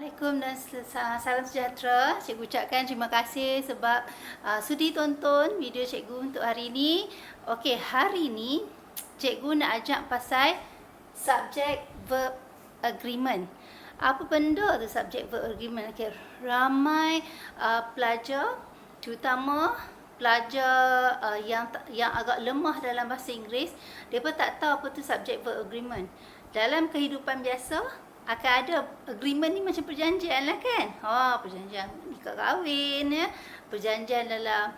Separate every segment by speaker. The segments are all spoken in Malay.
Speaker 1: Assalamualaikum dan salam sejahtera. Cikgu ucapkan terima kasih sebab sudi tonton video cikgu untuk hari ini. Okey, hari ini cikgu nak ajak pasal subject verb agreement. Apa benda tu subject verb agreement? Okey, ramai pelajar, terutama pelajar yang agak lemah dalam bahasa Inggeris, mereka tak tahu apa tu subject verb agreement. Dalam kehidupan biasa akan ada agreement ni macam perjanjian lah kan. Perjanjian nikah kahwin ya, perjanjian dalam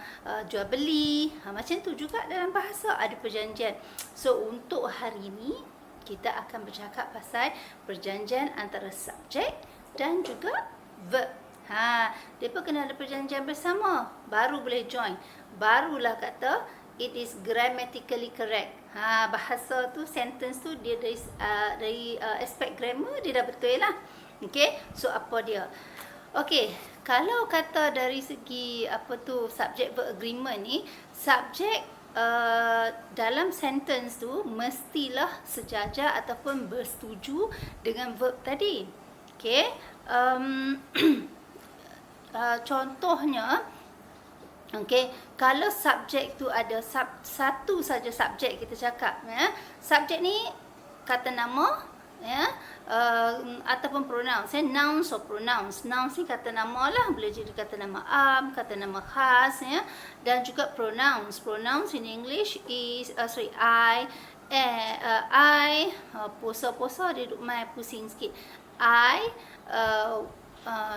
Speaker 1: jual beli. Macam tu juga dalam bahasa ada perjanjian. So untuk hari ni kita akan bercakap pasal perjanjian antara subjek dan juga verb. Depa kena ada perjanjian bersama baru boleh join. Barulah kata it is grammatically correct. Bahasa tu, sentence tu dia dari aspek grammar dia dah betul lah. Okey, so apa dia? Okey, kalau kata dari segi apa tu subject verb agreement ni, subjek dalam sentence tu mestilah sejajar ataupun bersetuju dengan verb tadi. Okey, contohnya, okey, kalau subjek tu ada satu saja subjek kita cakap ya. Subjek ni kata nama ya, ataupun pronouns ya, nouns or pronouns. Nouns ni kata nama lah, boleh jadi kata nama kata nama khas ya, dan juga pronouns. Pronouns in English is posa dia duk main pusing sikit. I,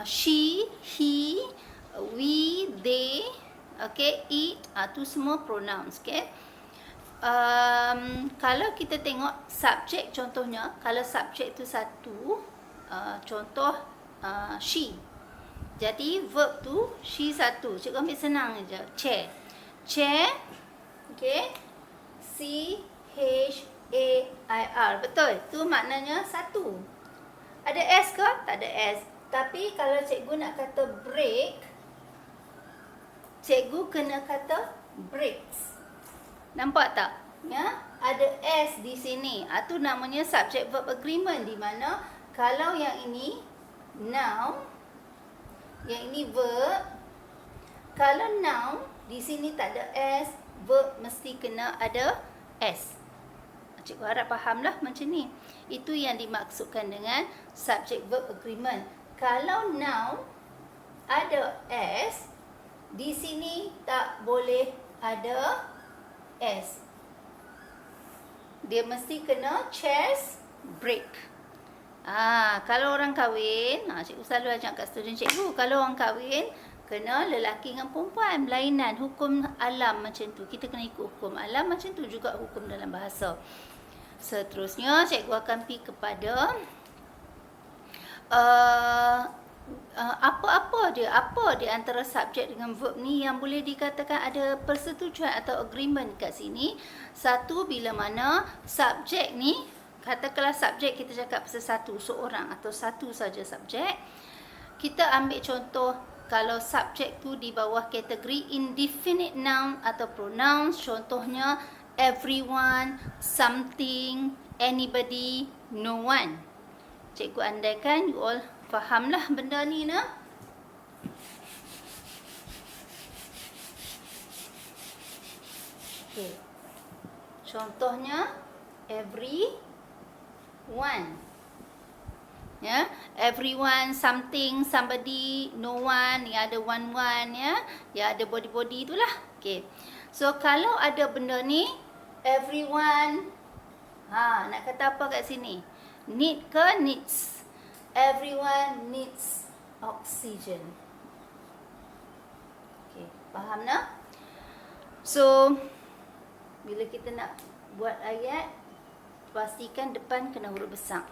Speaker 1: she, he, we, they. Okay, it, tu semua pronouns. Okay, kalau kita tengok subjek, contohnya kalau subjek tu satu, contoh she, jadi verb tu she satu. Cikgu ambil senang je, chair. Chair, okay, C-H-A-I-R, betul, tu maknanya satu. Ada S ke? Tak ada S. Tapi kalau cikgu nak kata break, cikgu kena kata breaks. Nampak tak? Ya, ada S di sini. Itu namanya subject verb agreement, di mana kalau yang ini noun, yang ini verb. Kalau noun di sini tak ada S, verb mesti kena ada S. Cikgu harap fahamlah macam ni. Itu yang dimaksudkan dengan subject verb agreement. Kalau noun ada S, di sini tak boleh ada S. Dia mesti kena chairs break. Kalau orang kahwin, cikgu selalu ajak kat student cikgu, kalau orang kahwin kena lelaki dengan perempuan, berlainan, hukum alam macam tu. Kita kena ikut hukum alam, macam tu juga hukum dalam bahasa. Seterusnya cikgu akan pergi kepada apa di antara subjek dengan verb ni yang boleh dikatakan ada persetujuan atau agreement kat sini. Satu, bila mana subjek ni, katakanlah subjek kita cakap pasal satu, seorang atau satu saja subjek. Kita ambil contoh, kalau subjek tu di bawah kategori indefinite noun atau pronouns, contohnya everyone, something, anybody, no one. Cikgu andaikan you all fahamlah benda ni nah. Okay. Contohnya everyone. Ya, everyone, something, somebody, no one, yang ada one ya. Yang ada body itulah. Okay. So kalau ada benda ni everyone, nak kata apa kat sini? Need ke needs? Everyone needs oxygen. Okay, faham tak? So, bila kita nak buat ayat, pastikan depan kena huruf besar.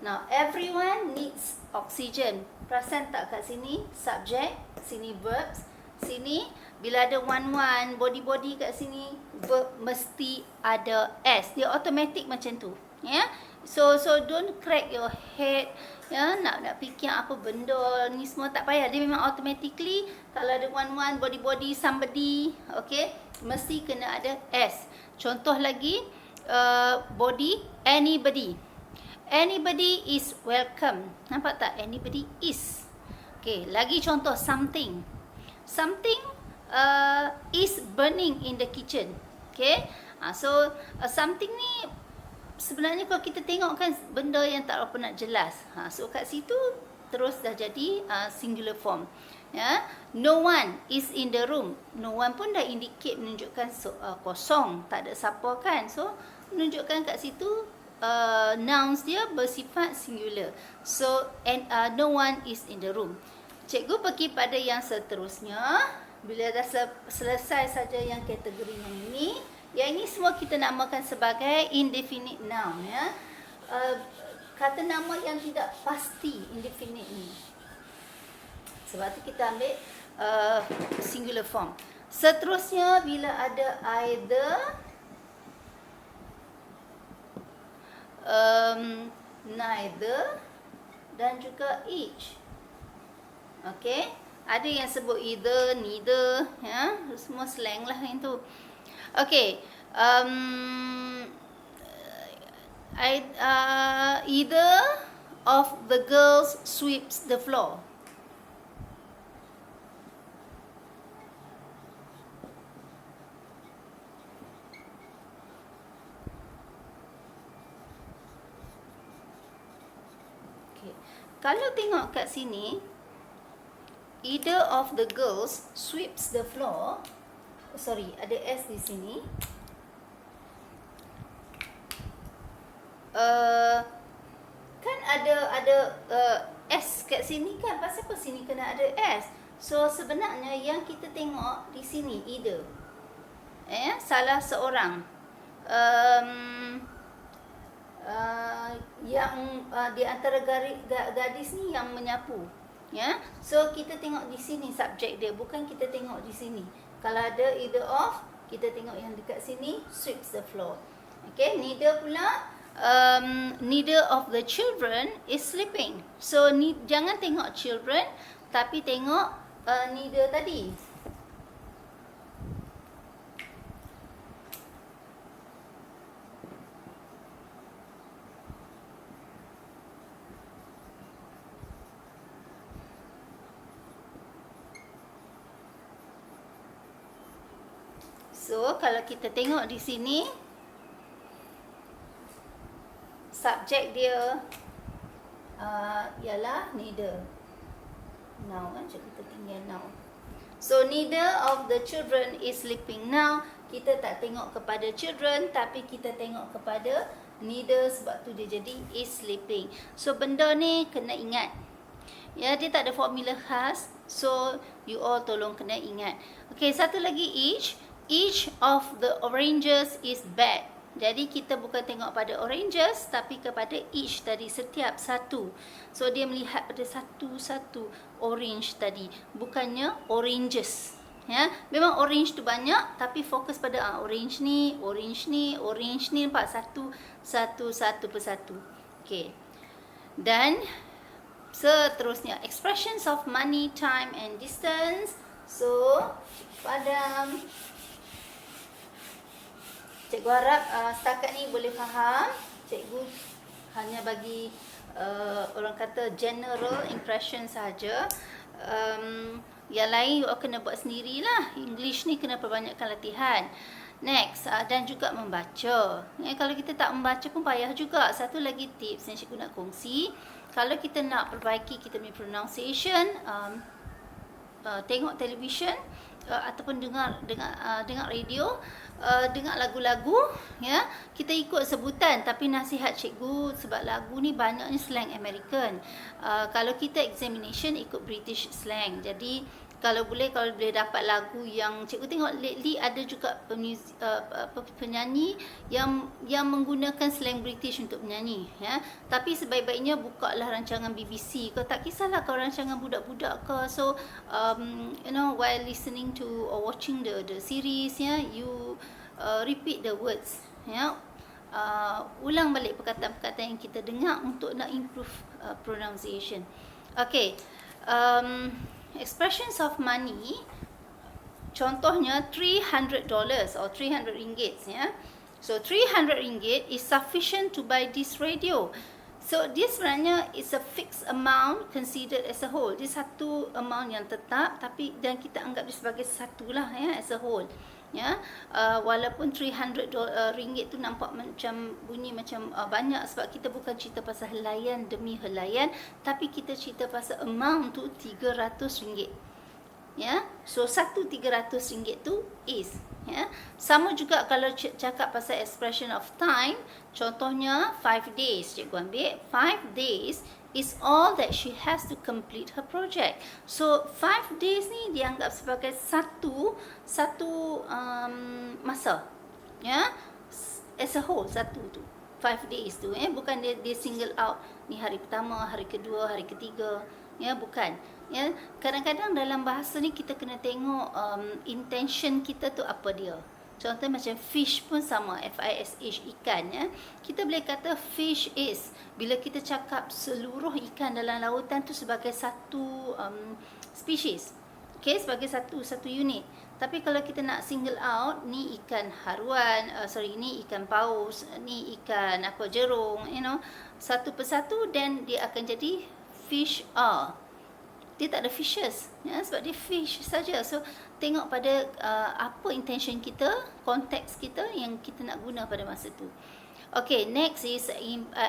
Speaker 1: Now, everyone needs oxygen. Perasan tak kat sini? Subject, sini verbs. Sini, bila ada one, body kat sini, verb mesti ada S. Dia automatic macam tu. Ya? So don't crack your head. Ya, nak fikir apa benda ni semua tak payah. Dia memang automatically kalau ada one, body, somebody, okay, mesti kena ada S. Contoh lagi, body, anybody. Anybody is welcome. Nampak tak? Anybody is. Okay, lagi contoh something. Something is burning in the kitchen. Okay, so something ni sebenarnya kalau kita tengok kan benda yang tak apa nak jelas. So kat situ terus dah jadi singular form. Ya, no one is in the room. No one pun dah indicate menunjukkan kosong, tak ada siapa kan. So menunjukkan kat situ nouns dia bersifat singular. So and no one is in the room. Cikgu pergi pada yang seterusnya. Bila dah selesai saja yang kategori yang ini semua kita namakan sebagai indefinite noun, ya. Kata nama yang tidak pasti, indefinite ni. Sebab tu kita ambil singular form. Seterusnya bila ada either, neither dan juga each. Okay, ada yang sebut either, neither, ya, semua slang lah yang tu. Okay, either of the girls sweeps the floor. Okay, kalau tengok kat sini, either of the girls sweeps the floor. Sorry, ada S di sini. Kan ada S kat sini kan. Pasal apa sini kena ada S? So sebenarnya yang kita tengok di sini either, salah seorang yang di antara gadis ni yang menyapu, ya. So kita tengok di sini subjek dia, bukan kita tengok di sini. Kalau ada either of, kita tengok yang dekat sini sweeps the floor. Okay, neither pula, neither of the children is sleeping. So jangan tengok children, tapi tengok neither tadi. So kalau kita tengok di sini, subjek dia ialah neither. Now kan, kita tinggal now. So neither of the children is sleeping now. Kita tak tengok kepada children, tapi kita tengok kepada neither, sebab tu dia jadi is sleeping. So benda ni kena ingat. Ya, dia tak ada formula khas. So you all tolong kena ingat. Okay, satu lagi each. Each of the oranges is bad. Jadi kita bukan tengok pada oranges, tapi kepada each tadi, setiap satu. So dia melihat pada satu-satu orange tadi, bukannya oranges. Ya, memang orange tu banyak, tapi fokus pada orange ni, orange ni, orange ni, nampak satu persatu. Okay. Dan seterusnya expressions of money, time and distance. So pada cikgu harap setakat ni boleh faham. Cikgu hanya bagi orang kata general impression saja. Yang lain you kena buat sendirilah. English ni kena perbanyakkan latihan. Next, dan juga membaca. Kalau kita tak membaca pun payah juga. Satu lagi tips yang cikgu nak kongsi. Kalau kita nak perbaiki kita punya pronunciation, tengok television ataupun dengar radio, dengar lagu-lagu, ya, kita ikut sebutan, tapi nasihat cikgu sebab lagu ni banyaknya slang American. Kalau kita examination ikut British slang. Jadi kalau boleh dapat lagu yang cikgu tengok lately ada juga penyanyi yang menggunakan slang British untuk menyanyi, ya. Tapi sebaik-baiknya bukalah rancangan BBC. Kau tak kisahlah kau rancangan budak-budak ke. So while listening to or watching the series, ya, you repeat the words, ya. Ulang balik perkataan-perkataan yang kita dengar untuk nak improve pronunciation. Okay. Expressions of money, contohnya $300 or 300 ringgit, ya. So 300 ringgit is sufficient to buy this radio. So dia sebenarnya is a fixed amount considered as a whole. Dia satu amount yang tetap, tapi dan kita anggap dia sebagai satu lah ya, as a whole. Ya, walaupun 300 ringgit tu nampak macam bunyi macam banyak, sebab kita bukan cerita pasal helaian demi helaian, tapi kita cerita pasal amount tu 300 ringgit. Ya, so satu 300 ringgit tu is, ya. Sama juga kalau cakap pasal expression of time, contohnya 5 days, cikgu ambil 5 days is all that she has to complete her project. So 5 days ni dianggap sebagai satu masa, ya, as a whole, satu tu 5 days tu, bukan dia single out ni hari pertama, hari kedua, hari ketiga, ya, bukan. Ya, kadang-kadang dalam bahasa ni kita kena tengok intention kita tu apa dia. Contohnya macam fish pun sama, F-I-S-H, ikan, ya. Kita boleh kata fish is bila kita cakap seluruh ikan dalam lautan tu sebagai satu species. Okay, sebagai satu unit. Tapi kalau kita nak single out, ni ikan haruan, ni ikan paus, ni ikan jerung, satu persatu, dan dia akan jadi fish are. Dia tak ada fishes, ya, sebab dia fish saja. So tengok pada apa intention kita, konteks kita yang kita nak guna pada masa tu. Okay, next is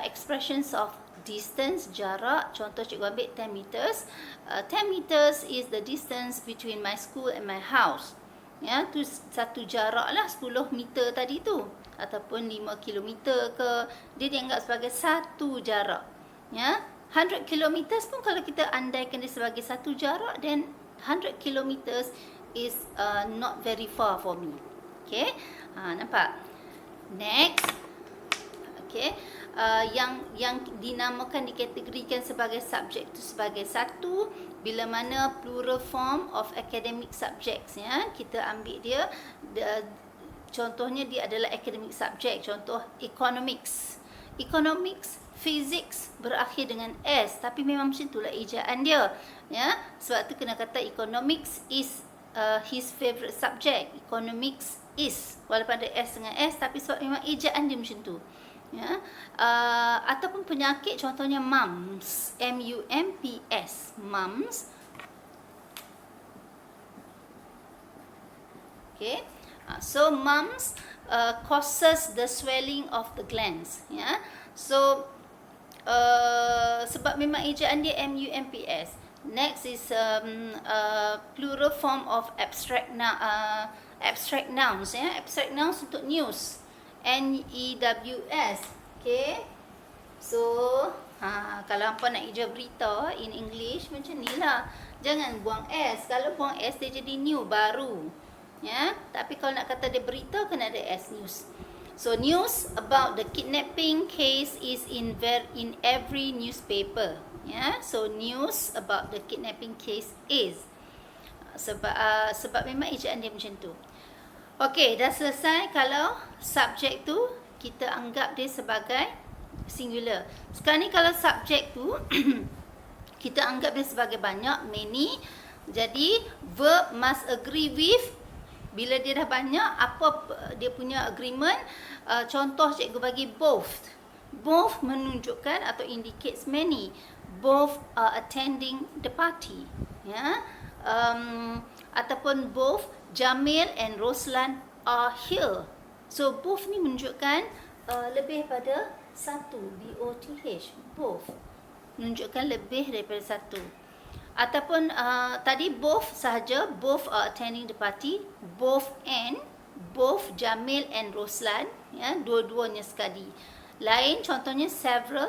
Speaker 1: expressions of distance, jarak. Contoh cikgu ambil 10 meters. 10 meters is the distance between my school and my house. Ya, tu satu jarak lah, 10 meter tadi tu, ataupun 5 kilometer ke, dia dianggap sebagai satu jarak. Ya, 100 kilometers pun kalau kita andaikan dia sebagai satu jarak, then 100 kilometers is not very far for me. Okay, nampak? Next, okay, yang dinamakan, dikategorikan sebagai subjek tu sebagai satu bila mana plural form of academic subjects, ya. Kita ambil dia, contohnya dia adalah academic subject. Contoh economics, physics berakhir dengan S, tapi memang macam itulah ejaan dia, ya. Sebab tu kena kata economics is his favourite subject. Economics is, walaupun ada S dengan S, tapi sebab memang ejaan dia macam tu, ya. Ataupun penyakit, contohnya mumps, M-U-M-P-S, mumps. Okay, so mumps causes the swelling of the glands, ya. So sebab memang ejaan dia M-U-M-P-S. Next is plural form of abstract nouns, ya. Abstract nouns untuk news, N-E-W-S. Okay, so kalau hampa nak eja berita in English macam ni lah, jangan buang S. Kalau buang S dia jadi new, baru, ya. Tapi kalau nak kata dia berita, kena ada S, news. So news about the kidnapping case is in every newspaper, ya. So news about the kidnapping case is, sebab memang ejaan dia macam tu. Okey, dah selesai kalau subjek tu kita anggap dia sebagai singular. Sekarang ni kalau subjek tu kita anggap dia sebagai banyak, many. Jadi verb must agree with. Bila dia dah banyak, apa dia punya agreement? Contoh cikgu bagi both. Both menunjukkan atau indicates many. Both are attending the party, ya. Ataupun both Jamil and Roslan are here. So both ni menunjukkan lebih pada satu, B-O-T-H, both menunjukkan lebih daripada satu. Ataupun tadi both sahaja, both are attending the party, both and, both Jamil and Roslan, ya, dua-duanya sekali. Lain contohnya several,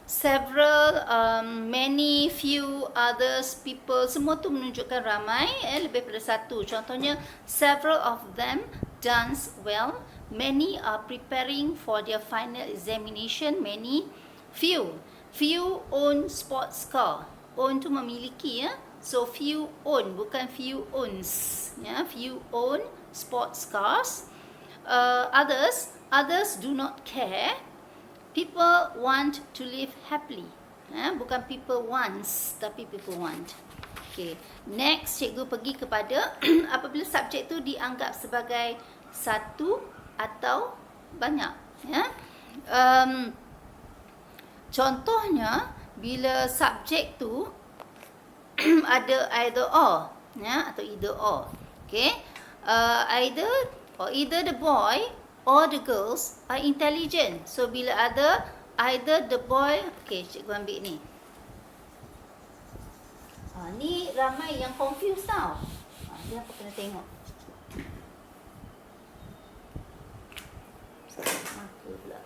Speaker 1: several, many, few, others, people, semua tu menunjukkan ramai, lebih daripada satu. Contohnya several of them dance well, many are preparing for their final examination, many, few own sports car. Own tu memiliki, ya. So few own, bukan few owns, ya. Few own sports cars. Others do not care. People want to live happily, bukan people wants, tapi people want. Okay. Next, cikgu pergi kepada apabila subjek tu dianggap sebagai satu atau banyak. Ya. Contohnya, bila subjek tu ada either or, ya, atau either or. Okay. Either the boy or the girls are intelligent. So, bila ada either the boy, okay, cikgu ambil ni. Ni ramai yang confused tau. Dia apa kena tengok. Maka pula.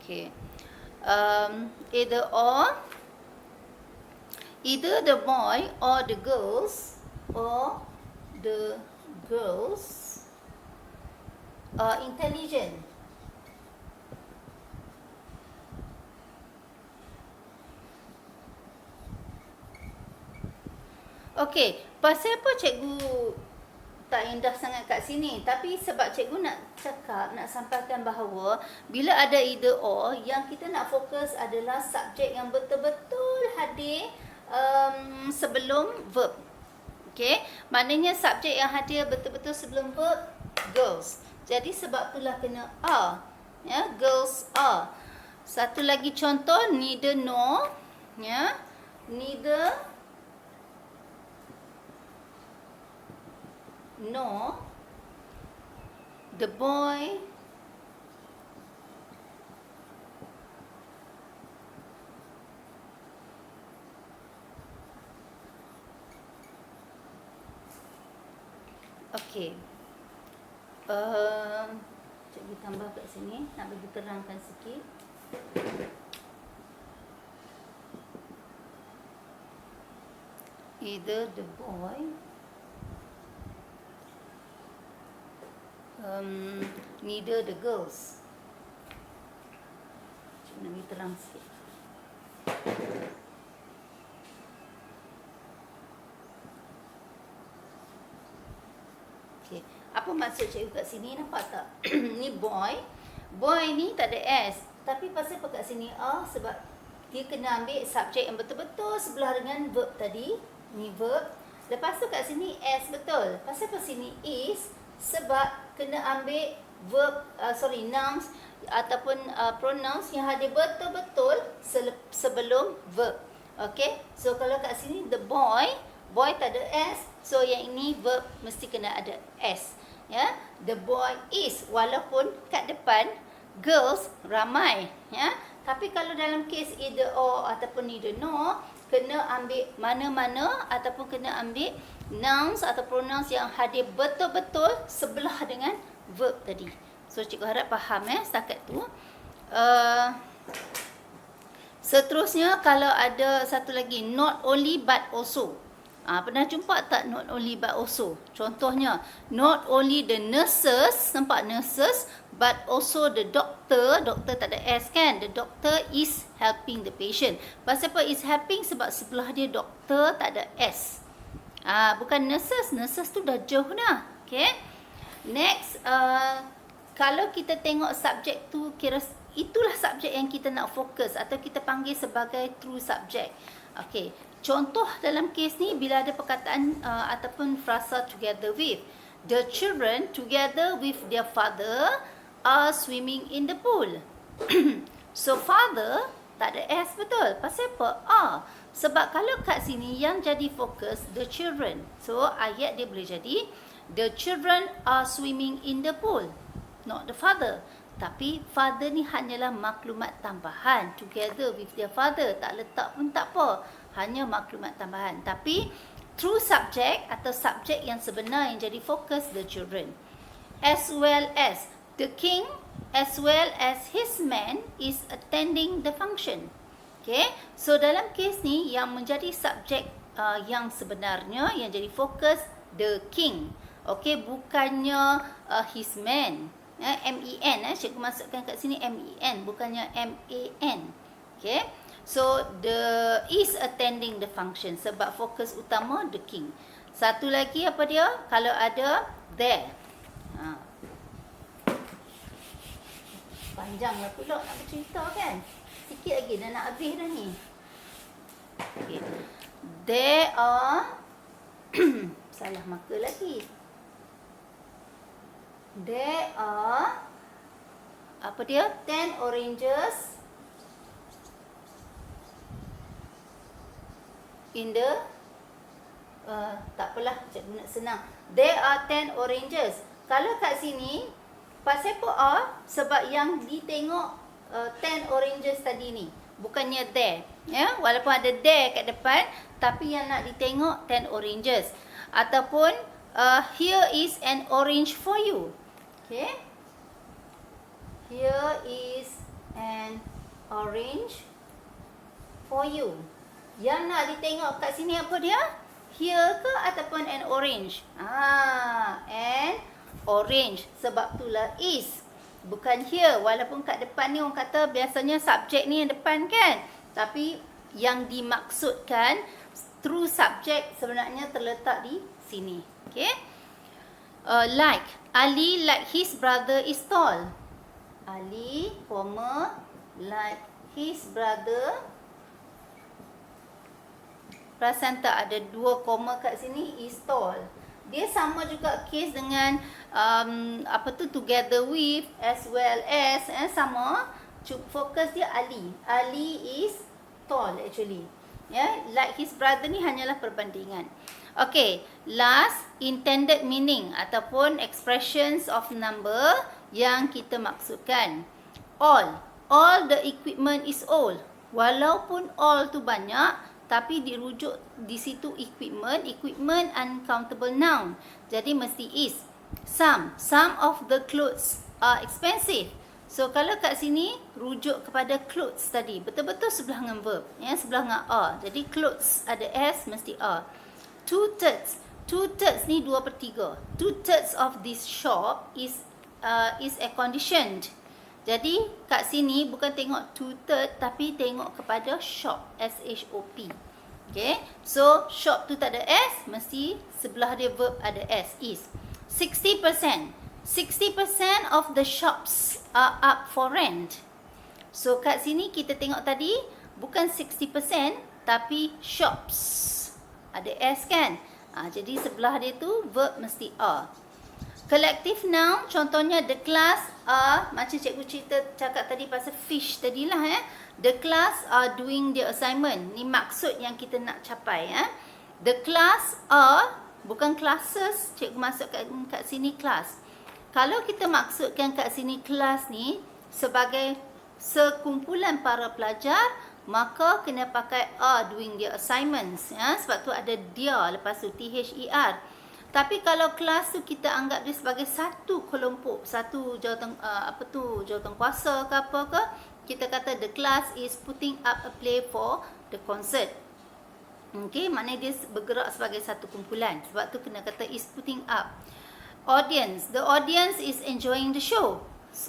Speaker 1: Okay. Either the boy or the girls are intelligent. Okey, pasal apa cikgu tak indah sangat kat sini? Tapi sebab cikgu nak cakap, nak sampaikan bahawa bila ada either or, yang kita nak fokus adalah subjek yang betul-betul hadir sebelum verb. Okey, maknanya subjek yang hadir betul-betul sebelum verb, girls. Jadi sebab itulah kena are. Ya, girls are. Satu lagi contoh, neither nor, ya, neither nor the boy okey. Cikgu tambah kat sini, nak bagi terangkan sikit. Either the boy neither the girls. Cikgu nak bagi terang sikit. Okay. Apa maksud cikgu kat sini? Nampak tak? Ni boy. Boy ni tak ada S. Tapi pasal apa kat sini A? Sebab dia kena ambil subjek yang betul-betul sebelah dengan verb tadi. Ni verb. Lepas tu kat sini S betul. Pasal apa sini is? Sebab kena ambil verb, nouns ataupun pronouns yang hadir betul-betul sebelum verb. Okay. So kalau kat sini the boy tak ada S. So yang ini verb mesti kena ada S. Ya, the boy is, walaupun kat depan girls ramai, ya. Tapi kalau dalam kes either or ataupun neither nor, kena ambil mana-mana ataupun kena ambil nouns atau pronouns yang hadir betul-betul sebelah dengan verb tadi. So cikgu harap faham setakat tu. Seterusnya kalau ada satu lagi, not only but also. Pernah jumpa tak not only but also? Contohnya, not only the nurses, nampak nurses, but also the doctor. Doktor tak ada S kan? The doctor is helping the patient. Pasal apa is helping? Sebab sebelah dia doktor tak ada S. Bukan nurses. Nurses tu dah jauh dah. Okay. Next, kalau kita tengok subjek tu, kira itulah subjek yang kita nak fokus atau kita panggil sebagai true subject. Okay. Contoh dalam kes ni bila ada perkataan ataupun frasa together with. The children together with their father are swimming in the pool. So father tak ada S betul. Pasal apa? Sebab kalau kat sini yang jadi fokus the children. So ayat dia boleh jadi the children are swimming in the pool. Not the father. Tapi father ni hanyalah maklumat tambahan. Together with their father. Tak letak pun tak apa. Hanya maklumat tambahan. Tapi true subject atau subjek yang sebenar yang jadi fokus the children. As well as the king as well as his men is attending the function. Okay. So dalam kes ni yang menjadi subjek yang sebenarnya yang jadi fokus the king. Okay. Bukannya his men. M-E-N. Cikgu masukkan kat sini M-E-N. Bukannya M-A-N. Okay. So, the is attending the function. Sebab fokus utama, the king. Satu lagi apa dia? Kalau ada, there. Panjanglah pula nak bercerita kan. Sikit lagi dah nak habis dah ni. Okay. There are salah marker lagi. There are apa dia? 10 oranges in the tak apalah, cikgu nak senang. There are 10 oranges. Kalau kat sini pasal apa are? Sebab yang ditengok 10 oranges tadi ni, bukannya there. Ya, walaupun ada there kat depan, tapi yang nak ditengok 10 oranges. Ataupun here is an orange for you. Okay. Here is an orange for you. Yang nak ditengok kat sini apa dia? Here ke ataupun an orange? An orange. Sebab itulah is. Bukan here. Walaupun kat depan ni orang kata biasanya subjek ni yang depan kan. Tapi yang dimaksudkan true subject sebenarnya terletak di sini. Okay. Like. Ali like his brother is tall. Ali, like his brother. Perasan tak ada 2 koma kat sini, is tall. Dia sama juga case dengan together with, as well as, sama. Fokus dia Ali. Ali is tall actually. Like his brother ni hanyalah perbandingan. Okay, last, intended meaning ataupun expressions of number yang kita maksudkan. All the equipment is old. Walaupun all tu banyak, tapi dirujuk di situ equipment uncountable noun. Jadi mesti is. Some of the clothes are expensive. So kalau kat sini rujuk kepada clothes tadi, betul-betul sebelah dengan verb, sebelah dengan are. Jadi clothes ada s, mesti are. 2/3 ni 2/3. 2/3 of this shop is air conditioned. Jadi kat sini bukan tengok 2/3 tapi tengok kepada shop, S-H-O-P. Okay, so shop tu tak ada S, mesti sebelah dia verb ada S, is. 60% of the shops are up for rent. So kat sini kita tengok tadi bukan 60% tapi shops. Ada S kan? Jadi sebelah dia tu verb mesti are. Collective noun, contohnya the class are, macam cikgu cakap tadi pasal fish tadilah. The class are doing the assignment. Ni maksud yang kita nak capai. The class are, bukan classes, cikgu masukkan kat sini class. Kalau kita maksudkan kat sini kelas ni sebagai sekumpulan para pelajar, maka kena pakai are doing their assignments. Sebab tu ada dia lepas tu THER. Tapi kalau kelas tu kita anggap dia sebagai satu kelompok, satu jawatankuasa ke apa ke, kita kata the class is putting up a play for the concert. Okay, maknanya dia bergerak sebagai satu kumpulan. Sebab tu kena kata is putting up. Audience, the audience is enjoying the show.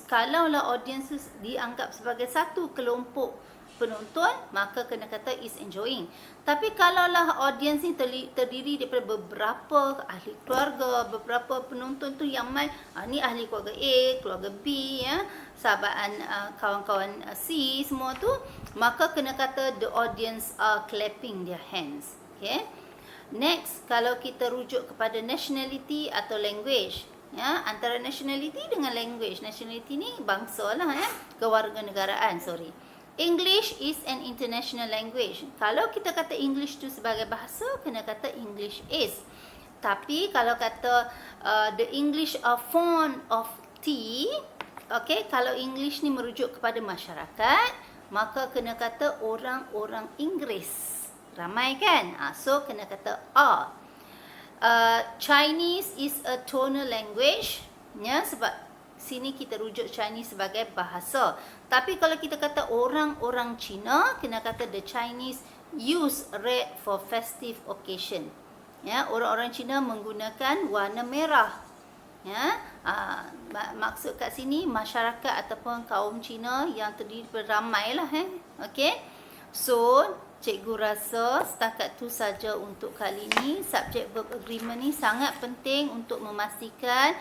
Speaker 1: Kalaulah audience tu dianggap sebagai satu kelompok penonton, maka kena kata is enjoying. Tapi kalaulah audience ni terdiri daripada beberapa ahli keluarga, beberapa penonton tu yang main, ni ahli keluarga A, keluarga B, sahabat kawan-kawan C, semua tu, maka kena kata the audience are clapping their hands. Okay. Next, kalau kita rujuk kepada nationality atau language, antara nationality dengan language. Nationality ni bangsa lah, kewarganegaraan, sorry. English is an international language. Kalau kita kata English tu sebagai bahasa, kena kata English is. Tapi kalau kata the English are fond of tea, okay, kalau English ni merujuk kepada masyarakat, maka kena kata orang-orang Inggeris. Ramai kan? So kena kata are. Chinese is a tonal language, sebab sini kita rujuk Chinese sebagai bahasa. Tapi kalau kita kata orang-orang Cina, kena kata the Chinese use red for festive occasion. Orang-orang Cina menggunakan warna merah. Maksud kat sini masyarakat ataupun kaum Cina yang terdiri beramai lah. Okay. So cikgu rasa setakat tu saja untuk kali ni. Subject verb agreement ni sangat penting untuk memastikan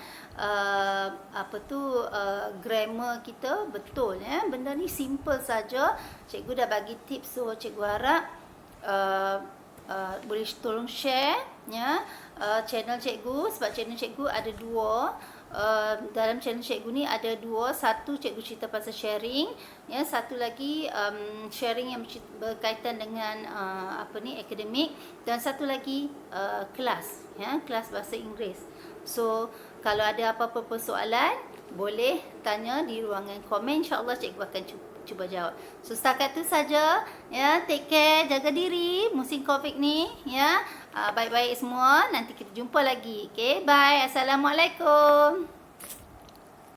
Speaker 1: grammar kita betul ya. Benda ni simple saja. Cikgu dah bagi tips, so cikgu harap boleh tolong share ya channel cikgu, sebab channel cikgu ada dua. Dalam channel cikgu ni ada dua, satu cikgu cerita pasal sharing ya, satu lagi sharing yang berkaitan dengan akademik, dan satu lagi kelas ya, kelas bahasa Inggeris. So kalau ada apa-apa persoalan boleh tanya di ruangan komen, insya-Allah cikgu akan cuba jawab. So setakat tu saja ya, take care, jaga diri musim Covid ni ya. Baik-baik semua, nanti kita jumpa lagi. Okay, bye. Assalamualaikum.